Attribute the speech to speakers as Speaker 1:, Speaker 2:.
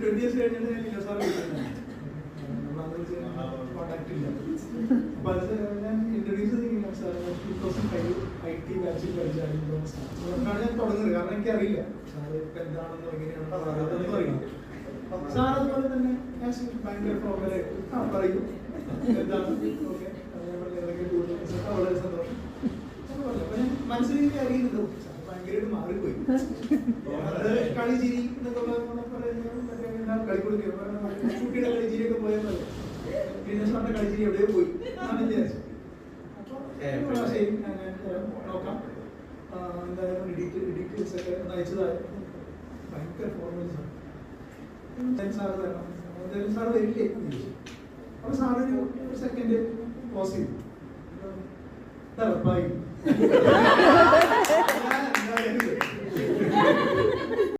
Speaker 1: 20 years കഴിഞ്ഞിട്ട് ഞാൻ ഇല്ല സാർ കോണ്ടാക്ട് ഇല്ല. അപ്പൊ അത് ഞാൻ ഇൻട്രൊഡ്യൂസ് ചെയ്തില്ല സാർ 2005 IT ബാച്ചിൽ പഠിച്ചായിരുന്നു അതുകൊണ്ടാണ് ഞാൻ തുടങ്ങുന്നത്. കാരണം എനിക്കറിയില്ല സാർ ഇപ്പൊ എന്താണെന്നോ എങ്ങനെയാണെന്നോ അറിയില്ല. സാർ അതുപോലെ തന്നെ ഭയങ്കര പ്രോഗ്രാമായിട്ട് പറയും എന്താണ് ഓക്കെ വളരെ സന്തോഷം. അപ്പൊ ഞാൻ മനസ്സിലേക്ക് അറിയുന്നുണ്ടോ ഭയങ്കരമായിട്ട് മാറിപ്പോയി. അത് കളിച്ചിരി എന്നൊക്കെ കളിക്കൊടുക്കുക കുട്ടിയുടെ കളിച്ചിരിയൊക്കെ പോയാൽ പിന്നെ സാറിന്റെ കളിച്ചിരി എവിടെയോ പോയി എന്നാണ് വിചാരിച്ചത്. അപ്പോൾ ശരി നോക്കാം എന്തായാലും ഡീറ്റെയിൽസ് ഒക്കെ അയച്ചതായി ഭയങ്കര ഫോർമൽസാണ്. സാറ് തരണം എന്തായാലും സാറ് വരില്ലേ അപ്പൊ സാറൊരു സെക്കൻഡ് പോസ് ചെയ്തു ഉറപ്പായി